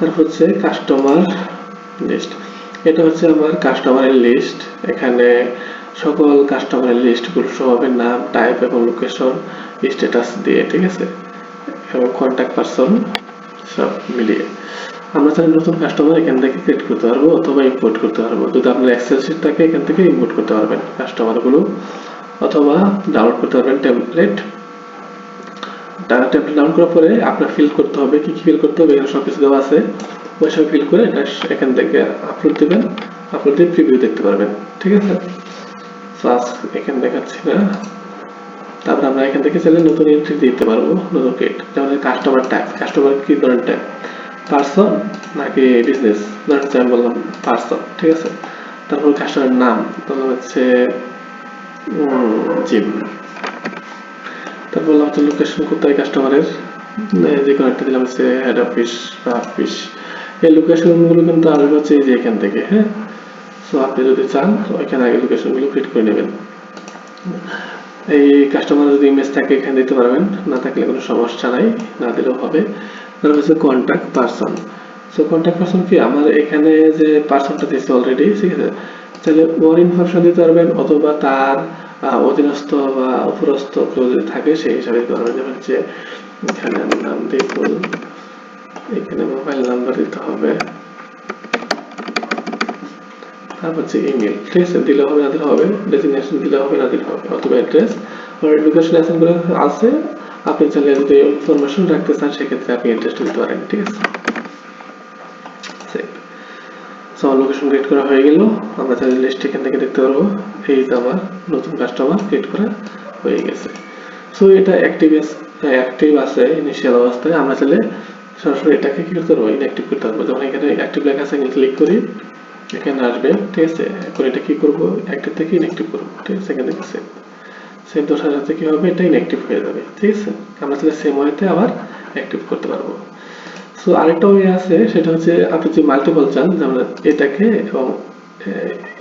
তারপর হচ্ছে customer list. এটা হচ্ছে আমার কাস্টমারের লিস্ট। এখানে সকল কাস্টমারের লিস্টগুলো সহ হবে, নাম, টাইপ এবং লোকেশন, স্ট্যাটাস দিয়ে, ঠিক আছে, এবং কন্ট্যাক্ট পারসন সব মিলিয়ে। আমরা চাইলে নতুন কাস্টমার এখান থেকে ক্রিয়েট করতে পারবো অথবা ইম্পোর্ট করতে পারবো। যদি আপনার এক্সেল শিট থাকে এখান থেকে ইম্পোর্ট করতে পারবেন কাস্টমারগুলো, অথবা ডাউনলোড করতে পারবেন টেমপ্লেট। টেমপ্লেট ডাউনলোড করার পরে আপনার ফিল করতে হবে, কি ফিল করতে হবে এখানে সব কিছু দেওয়া আছে। ওই সব ফিল করে এটা এখান থেকে আপলোড দেবেন, আপলোড দিয়ে প্রিভিউ দেখতে পারবেন, ঠিক আছে। এখানে দেখাচ্ছি না। তারপর আমরা এখান থেকে চাইলে নতুন এন্ট্রি দিতে পারবো, নতুন ক্রিয়েট। যেমন কাস্টমার টাইপ, কাস্টমার কি ধরনের টাইপ, পার্সন নাকি বিজনেস, ধরেন আমি বললাম পার্সন, ঠিক আছে। তারপর কাস্টমারের নাম বললাম হচ্ছে জিম। তারপর বললাম হচ্ছে লোকেশন কোথায় কাস্টমারের, যে কোনো একটা দিলাম হচ্ছে হেড অফিস বা অফিস। এই লোকেশনগুলো কিন্তু আসবে হচ্ছে এই যে এখান থেকে, হ্যাঁ। সো আপনি যদি চান ওইখানে আগে লোকেশনগুলো ফিট করে নেবেন। এই কাস্টমার যদি ইমেজ থাকে এখানে দিতে পারবেন, না থাকলে কোনো সমস্যা নাই, না দিলেও হবে। তারপর হচ্ছে contact person. So contact person কি, আমার এখানে যে পারসনটা দিচ্ছে অলরেডি, ঠিক আছে, তাহলে ওর ইনফরমেশন দিতে পারবেন, অথবা তার অধীনস্থ বা উপরস্থ কেউ যদি থাকে সেই হিসাবে দিতে পারবেন। যেমন হচ্ছে এখানে নাম দেখুন, এখানে মোবাইল নাম্বার দিতে হবে, তারপর হচ্ছে ইমেল, ঠিক আছে, দিলে হবে না দিলে হবে, ডেজিগনেশন দিলে হবে না দিলে হবে, অথবা অ্যাড্রেস। আর এডুকেশন লাইসেন্সগুলো আছে, আপনি চাইলে যদি ইনফরমেশন রাখতে চান সেক্ষেত্রে আপনি অ্যাড্রেস দিতে পারেন, ঠিক আছে। সো লোকেশন ক্রিয়েট করা হয়ে গেল। আমরা চাইলে লিস্ট এখান থেকে দেখতে পারবো, এই যে আমার নতুন কাস্টমার ক্রিয়েট করা হয়ে গেছে। সো এটা অ্যাক্টিভ আছে ইনিশিয়াল অবস্থায়। আমরা চাইলে সরাসরি এটাকে কি করতে পারবো, ইনঅ্যাক্টিভ করতে পারবো। যেমন এখানে অ্যাক্টিভ লেখা আছে, ক্লিক করি, এখানে আসবে, ঠিক আছে। এখন এটা কি করবো, অ্যাক্টিভ থেকে ইনঅ্যাক্টিভ করবো, ঠিক আছে। এখান থেকে সেভ দোষার সাথে কি হবে, এটা ইনঅ্যাক্টিভ হয়ে যাবে, ঠিক আছে। আমরা চাইলে সেম ওয়েতে আবার অ্যাক্টিভ করতে পারবো। সো আরেকটা ওয়ে আছে, সেটা হচ্ছে আপনি যদি মাল্টিপল চান, যেমন এটাকে এবং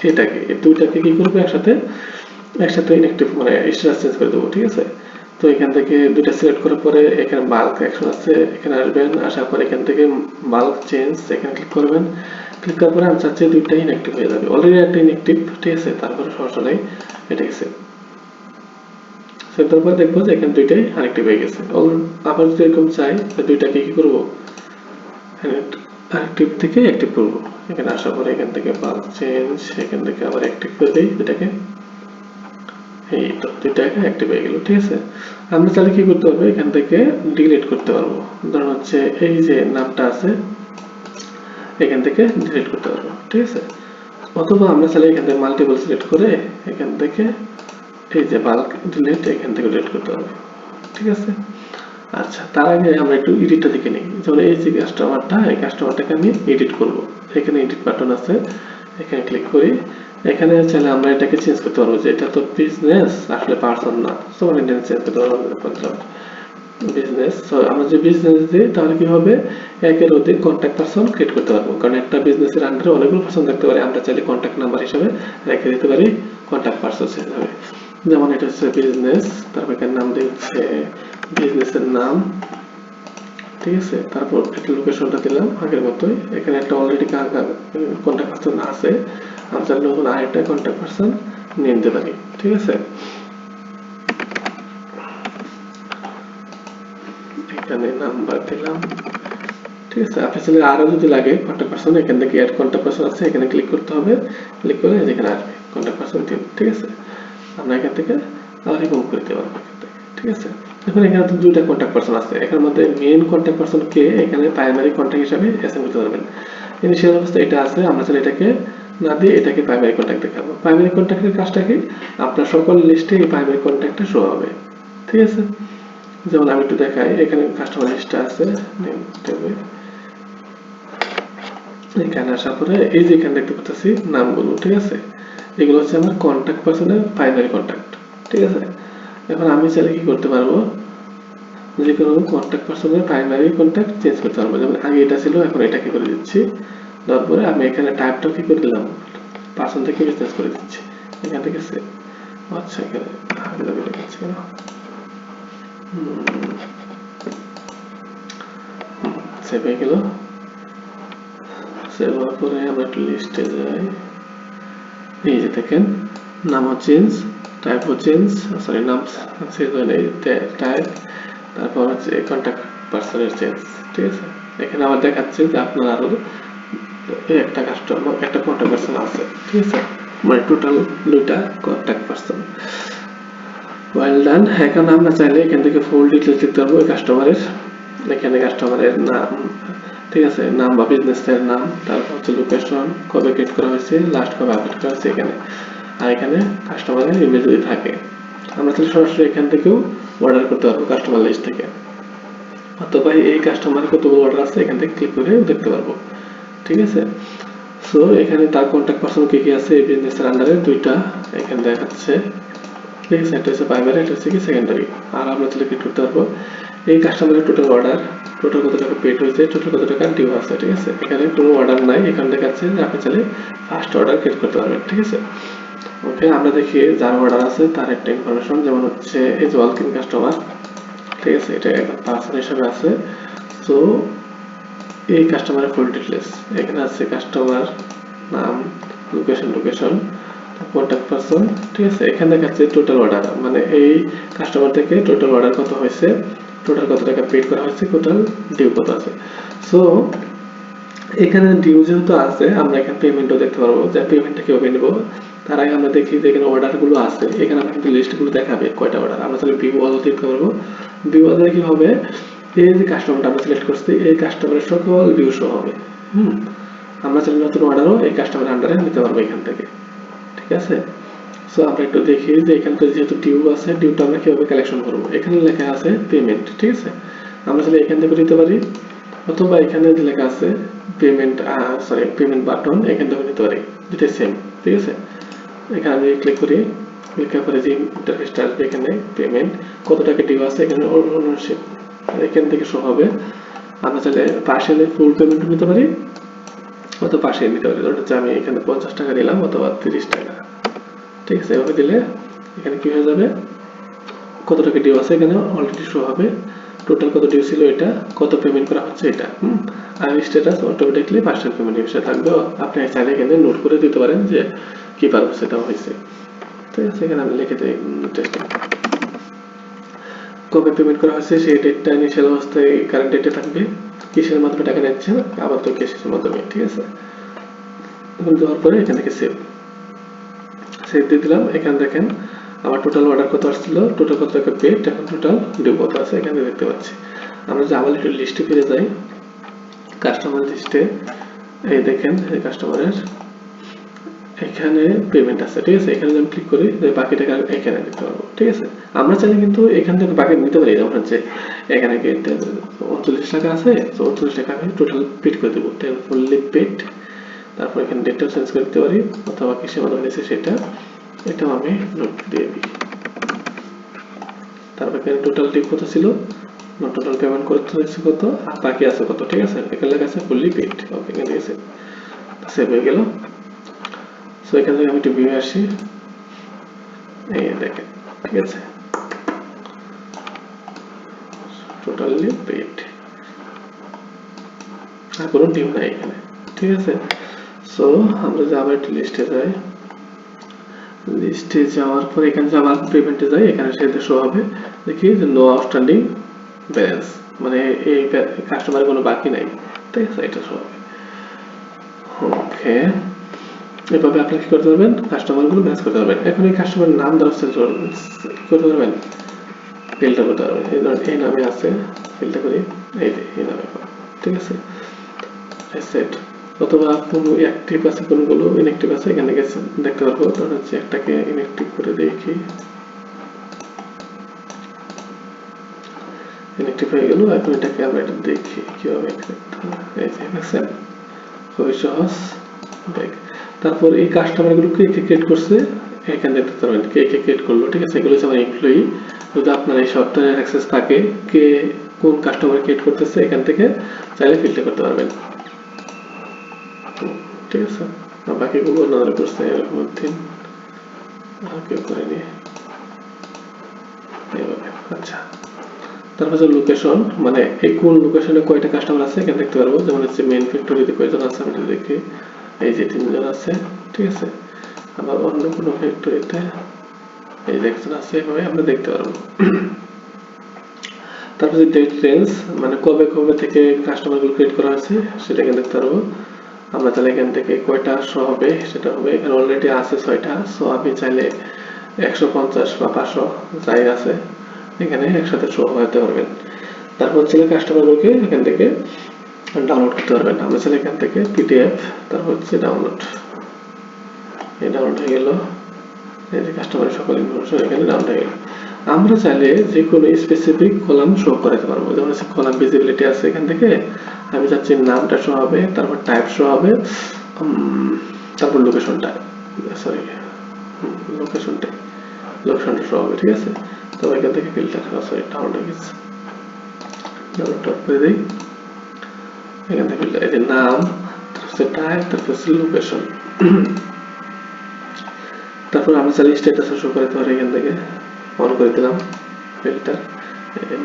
এটাকে, এই দুইটাকে কি করবো একসাথে ইনঅ্যাক্টিভ মানে স্ট্যাটাস চেঞ্জ করে দেবো, ঠিক আছে। তো এখান থেকে দুইটা সিলেক্ট করার পরে এখানে বাল্ক অ্যাকশন আছে, এখানে আসবেন, আসার পর এখান থেকে বাল্ক চেঞ্জ এখানে ক্লিক করবেন। ক্লিক করার পরে আমি চাচ্ছি দুইটাই ইনঅ্যাক্টিভ হয়ে যাবে, অলরেডি একটা ইনঅ্যাক্টিভ, ঠিক আছে। তারপরে সমস্যা নেই, এটাকে সেভ দেওয়ার পর দেখবো যে এখানে দুইটাই আনঅ্যাক্টিভ হয়ে গেছে। আবার যদি এরকম চাই দুইটাকে কি করবো, অ্যাক্টিভ থেকে অ্যাক্টিভ করবো। এখানে আসার পরে এখান থেকে বাল্ক চেঞ্জ, এখান থেকে আবার অ্যাক্টিভ করে দিই এটাকে, এই তো দুইটাকে অ্যাক্টিভ হয়ে গেল, ঠিক আছে। আমরা তাহলে কি করতে হবে, এখান থেকে ডিলিট করতে পারবো। ধরুন হচ্ছে এই যে নামটা আছে এখান থেকে ডিলিট করতে পারবো, ঠিক আছে। অথবা আমরা চাইলে এখান থেকে মাল্টিপল সিলেক্ট করে এখান থেকে এই যে বাল্ক ডিলিট এখান থেকে ডিলিট করতে পারবো, ঠিক আছে। আচ্ছা, তার আগে আমরা একটু এডিটটা দেখে নিই। যেমন এই যে কাস্টমারটা, এই কাস্টমারটাকে আমি এডিট করব। এখানে এডিট বাটন আছে, এখানে ক্লিক করি। এখানে চাইলে আমরা এটাকে চেঞ্জ করতে পারবো যে এটা তো বিজনেস, আসলে পার্সন না। সো আমরা এটা চেঞ্জ করতে পারবো, বিজনেস। সো আমরা যে বিজনেস দিই তাহলে কি হবে, একের অধিক কন্ট্যাক্ট পারসন ক্রিয়েট করতে পারবো। কারণ একটা বিজনেসের আন্ডারে অনেকগুলো পারসন থাকতে পারে, আমরা চাইলে কন্ট্যাক্ট নাম্বার হিসেবে রেখে দিতে পারি কন্ট্যাক্ট পারসন হিসেবে। যেমন এটা হচ্ছে বিজনেস, তারপর এখানে নাম দিচ্ছে বিজনেসের নাম, ঠিক আছে। তারপর একটা লোকেশনটা দিলাম আগের মতোই। এখানে একটা অলরেডি কন্ট্যাক্ট পারসন আছে, আমরা চাইলে নতুন আরেকটা কন্ট্যাক্ট পারসন নিয়ে নিতে পারি, ঠিক আছে। এখানে নাম্বার দিলাম, ঠিক আছে। আপনি চাইলে আরো যদি লাগে কন্ট্যাক্ট পারসন, এখান থেকে অ্যাড কন্ট্যাক্ট পারসন আছে, এখানে ক্লিক করতে হবে। ক্লিক করে যেখানে আসবে কন্ট্যাক্ট পারসন দিন, ঠিক আছে। আমরা এখান থেকে আবার রিমুভ করে দিতে পারবো এখান থেকে, ঠিক আছে। এখন এখানে তো দুইটা কন্ট্যাক্ট পারসন আছে, এখানে মধ্যে মেইন কন্ট্যাক্ট পারসন কে এখানে প্রাইমারি কন্ট্যাক্ট হিসাবে অ্যাসাইন করতে পারবেন। ইনিশিয়াল অবস্থা এটা আছে, আমরা চাইলে এটাকে না দিয়ে এটাকে প্রাইমারি কন্ট্যাক্ট দেখাবো। প্রাইমারি কন্ট্যাক্টের কাজটা কি, আপনার সকল লিস্টে এই প্রাইমারি কন্ট্যাক্টটা শো হবে, ঠিক আছে। যেমন আমি একটু দেখাই, এখানে কাস্টমার লিস্টটা আছে, নেম টেবিল, এখানে আসার পরে এই যে এখানে দেখতে পাচ্ছি নামগুলো, ঠিক আছে। এগুলো হচ্ছে আমার কন্ট্যাক্ট পারসনের প্রাইমারি কন্ট্যাক্ট, ঠিক আছে। এখন আমি চাইলে কি করতে পারবো, যে কোনো কন্ট্যাক্ট পারসনের প্রাইমারি কন্ট্যাক্ট চেঞ্জ করতে পারবো। যেমন আগে এটা ছিল, এখন এটাকে করে দিচ্ছি। তারপরে আমি এখানে টাইপটা কি করে দিলাম, পারসন থেকে বিজনেস করে দিচ্ছি, এখান থেকে সেভ। আচ্ছা, এখানে আগে দাবি দেখাচ্ছি কেন, সেভ হয়ে গেল। সেভ হওয়ার পরে আমরা একটু লিস্টে যাই। এই যে দেখেন নামও চেঞ্জ, টাইপও চেঞ্জ, সরি নাম চেঞ্জ হয় নাই, টাইপ, তারপর হচ্ছে কন্ট্যাক্ট পার্সনের চেঞ্জ। ঠিক আছে, এখানে আবার দেখাচ্ছে যে আপনার আরো একটা কাস্টমার, একটা কন্ট্যাক্ট পার্সন আছে। ঠিক আছে, মানে টোটাল 2টা কন্ট্যাক্ট পার্সন। Well done. এখন আমরা চাইলে এখান থেকে ফুল ডিটেলস লিখতে পারবো এই কাস্টমারের। এখানে কাস্টমারের নাম, ঠিক আছে, নাম বা বিজনেসের নাম, তারপর হচ্ছে লোকেশন, কবে ক্রিয়েট করা হয়েছে, লাস্ট কবে আপডেট করা হয়েছে এখানে, আর এখানে কাস্টমারের ইমেল যদি থাকে আমরা তাহলে সরাসরি এখান থেকেও অর্ডার করতে পারবো কাস্টমার লিস্ট থেকে, অথবা এই কাস্টমারের কতগুলো অর্ডার আছে এখান থেকে ক্লিক করে দেখতে পারবো। ঠিক আছে, সো এখানে তার কন্ট্যাক্ট পার্সন কি কি আছে এই বিজনেসের আন্ডারে 2টা এখানে দেখাচ্ছে। ঠিক আছে, এটা হচ্ছে প্রাইমারি, এটা হচ্ছে কি সেকেন্ডারি। আর আমরা তাহলে ক্লিক করতে পারবো এই কাস্টমারের টোটাল অর্ডার, টোটাল কত টাকা পেড হয়েছে, টোটাল কত টাকা ডিউ আছে। ঠিক আছে, এখানে কোনো অর্ডার নাই, এখানে দেখাচ্ছে যে আপনি চাইলে ফার্স্ট অর্ডার ক্রিয়েট করতে পারবেন। ঠিক আছে, ওকে, আমরা দেখি যার অর্ডার আছে তার একটা ইনফরমেশন, যেমন হচ্ছে এই যে ওয়ালকিন কাস্টমার। ঠিক আছে, এটা এখন পার্সন হিসাবে আছে। সো এই কাস্টমারের ফুল ডিটেইলস এখানে আছে, কাস্টমার নাম, লোকেশন, কন্ট্যাক্ট পারসন। ঠিক আছে, এখানে দেখাচ্ছে টোটাল অর্ডার, মানে এই কাস্টমার থেকে টোটাল অর্ডার কত হয়েছে, টোটাল কত টাকা পেড করা হয়েছে, টোটাল ডিউ কত আছে। সো এখানে ডিউ যেহেতু আছে আমরা এখানে পেমেন্টও দেখতে পারবো, যে পেমেন্টটা কিভাবে নেব। তার আগে আমরা দেখি যে এখানে অর্ডার গুলো আছে, এখানে আমরা কিন্তু লিস্ট গুলো দেখাবে কয়টা অর্ডার। আমরা তাহলে ভিউ অল দেখতে পারবো। ভিউ অল কি হবে, এই যে কাস্টমারটা আমরা সিলেক্ট করছি এই কাস্টমারের সকল ভিউ শো হবে। আমরা চাইলে নতুন অর্ডারও এই কাস্টমারের আন্ডারে নিতে পারবো এখান থেকে। ঠিক আছে, সো আমরা একটু দেখি যে এখানে যেহেতু ডিউ আছে, ডিউটা আমরা কিভাবে কালেকশন করবো। এখানে লেখা আছে পেমেন্ট। ঠিক আছে, আমরা চাইলে এখান থেকে নিতে পারি, অথবা এখানে যে লেখা আছে পেমেন্ট, পেমেন্ট বাটন, এখান থেকে নিতে পারি, দুটো সেম। ঠিক আছে, এখানে আমি ক্লিক করি, ক্লিক করার পরে যে ইন্টারফেসটা আসবে এখানে পেমেন্ট, কত টাকা ডিউ আছে এখানে ওনারশিপ এখান থেকে শো হবে। আমরা চাইলে পার্সিয়ালি ফুল পেমেন্ট নিতে পারি, অথবা পার্সিয়ালি নিতে পারি। ধরুন হচ্ছে আমি এখানে 50 টাকা নিলাম অথবা 30 টাকা। ঠিক আছে, এভাবে দিলে এখানে কি হয়ে যাবে, কত টাকা ডিউ আছে এখানে অলরেডি শো হবে, টোটাল কত ডিউ ছিল এটা, কত পেমেন্ট করা হচ্ছে এটা। আর স্ট্যাটাস অটোমেটিক্যালি পার্সিয়াল পেমেন্ট হিসেবে থাকবে। আপনি চাইলে এখানে নোট করে দিতে পারেন যে কি পারপোস এটা হয়েছে। ঠিক আছে, এখানে আমি লিখে দিই টেস্টিং, কবে পেমেন্ট করা হয়েছে সেই ডেটটা ইনিশিয়াল অবস্থায় কারেন্ট ডেটে থাকবে, কিসের মাধ্যমে টাকা নিচ্ছেন, আবার তো ক্যাশের মাধ্যমে। ঠিক আছে, এখন দেওয়ার পরে এখান থেকে সেভ দিয়ে দিলাম। এখানে দেখেন আমার টোটাল অর্ডার কত আসছিল, টোটাল কত টাকা পেড, এখন টোটাল ডিউ কত আছে এখানে দেখতে পাচ্ছি। আমরা যে আবার একটু লিস্টে ফিরে যাই, কাস্টমার লিস্টে এই দেখেন এই কাস্টমারের এখানে পেমেন্ট আছে। ঠিক আছে, এখানে আমি ক্লিক করি, বাকি টাকা এখানে দিতে পারবো। ঠিক আছে, আমরা চাইলে কিন্তু এখান থেকে বাকি নিতে পারি, যেমন হচ্ছে এখানে 39 টাকা আছে, তো 39 টাকা আমি টোটাল পেড করে দেবো, ফুললি পেড। তারপর এখানে ডেটটা চেঞ্জ করে দিতে পারি, অথবা কিসের মাধ্যমে নিয়েছে সেটা, এটাও আমি নোট দিয়ে দিই। তারপর এখানে টোটাল ডিউ কত ছিল, টোটাল পেমেন্ট করতে হয়েছে কত, আর বাকি আছে কত। ঠিক আছে, এখানে লেখা আছে ফুললি পেড। ওকে, এখানে গেছে, সেভ হয়ে গেল। সো এখান থেকে আমি একটু ভিউ আসি, এই দেখেন। ঠিক আছে, টোটালি পেড, আর কোনো ডিউ নাই এখানে। ঠিক আছে, সো আমরা যে আবার একটু লিস্টে যাই, লিস্টে যাওয়ার পর এখানে যে আবার পেমেন্টে যাই, এখানে সেটা শো হবে, দেখি যে নো আউটস্ট্যান্ডিং ব্যালেন্স, মানে এই কাস্টমারের কোনো বাকি নাই। ঠিক আছে, এটা শো হবে। ওকে, এভাবে আপনি কি করতে পারবেন, কাস্টমারগুলো ম্যাচ করতে পারবেন। এখন এই কাস্টমারের নাম দ্বারা করতে পারবেন, ফিল্টার করতে পারবেন। এই ধরুন এই নামে আছে, ফিল্টার করি এই নামে। ঠিক আছে, সেট, অথবা কোনো অ্যাক্টিভ আছে, কোনগুলো ইনঅ্যাক্টিভ আছে এখানে গেছে দেখতে পারবো। ধরুন হচ্ছে একটাকে ইনঅ্যাক্টিভ করে দেখি, ইনঅ্যাক্টিভ হয়ে গেল। এখন এটাকে আমরা এটা দেখি কিভাবে এই যে দেখছেন, খুবই সহজ। তারপর এই কাস্টমার গুলো কে ক্রিয়েট করছে এখানে দেখতে পারবেন, কে ক্রিয়েট করলো। ঠিক আছে, এগুলো হচ্ছে আমার এমপ্লয়ি। যদি আপনার এই সফটওয়্যারের অ্যাক্সেস থাকে, কে কোন কাস্টমার ক্রিয়েট করতেছে এখান থেকে চাইলে ফিল্টার করতে পারবেন। ঠিক আছে, বাকিগুলো অন্যরা করছে এরকম দিন, আর কেউ করেনি এইভাবে। আচ্ছা, তারপর হচ্ছে লোকেশন, মানে এই কোন লোকেশনে কয়টা কাস্টমার আছে এখানে দেখতে পারবো। যেমন হচ্ছে মেইন ফ্যাক্টরিতে কয়জন আছে আমি দেখি, এই যে 3 জন আছে, ঠিক আছে। আবার অন্য কোনো ফ্যাক্টরিতে এই যে একজন আছে, এভাবে আমরা দেখতে পারবো। তারপর যে ডেট রেঞ্জ, মানে কবে কবে থেকে কাস্টমারগুলো ক্রিয়েট করা হয়েছে সেটা এখানে দেখতে পারবো আমরা। তাহলে এখান থেকে কয়টা শো হবে সেটা হবে, এখানে অলরেডি আছে 6টা, সো আমি চাইলে 150 বা 500 যাই আছে এখানে একসাথে শো হতে পারবেন। তারপর চাইলে কাস্টমারগুলোকে এখান থেকে ডাউনলোড করতে পারবেন। আমরা চাইলে এখান থেকে পিডিএফ, তারপর হচ্ছে ডাউনলোড, এই ডাউনলোড হয়ে গেল, এই যে কাস্টমারের সকল ইনফরমেশন এখানে ডাউনলোড হয়ে গেল। আমরা চাইলে যে কোনো স্পেসিফিক কলাম শো করাতে পারবো। যেমন হচ্ছে কলাম ভিজিবিলিটি আছে, এখান থেকে আমি চাচ্ছি নামটা শো হবে, তারপর টাইপ শো হবে, তারপর লোকেশনটা, সরি লোকেশনটা শো হবে, ঠিক আছে। তো এখান থেকে ফিল্টার, সরি ডাউনলোড হয়ে গেছে, ডাউনলোড করে দিই। এখান থেকে ফিল্টার, এই যে নাম, তারপর হচ্ছে টাইপ, তারপর হচ্ছে লোকেশন। তারপর আমরা চাইলে স্ট্যাটাস শো করতে পারি, এখান থেকে অন করে দিলাম ফিল্টার,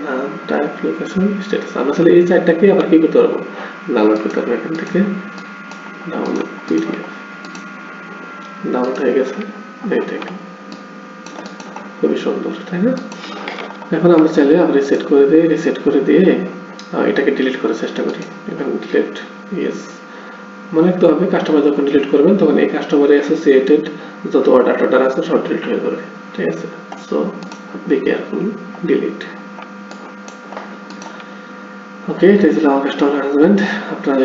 নাম, টাইপ, লোকেশন, স্ট্যাটাস। আমরা চাইলে এই চারটাকে আবার কি করতে পারবো, ডাউনলোড করতে পারবো। এখান থেকে ডাউনলোড পিডিএফ, ডাউনলোড হয়ে গেছে, এই দেখেন খুবই সুন্দর, তাই না? এখন আমরা চাইলে আবার রিসেট করে দিয়ে এটাকে ডিলিট করার চেষ্টা করি। এখানে ডিলিট, ইয়েস, মনে রাখতে হবে কাস্টমার যখন ডিলিট করবেন তখন এই কাস্টমারের অ্যাসোসিয়েটেড যত অর্ডার আছে সব ডিলিট হয়ে যাবে, ঠিক আছে। So be careful, delete. Okay, এটা ছিল আমার কাস্টমার ম্যানেজমেন্ট। আপনারা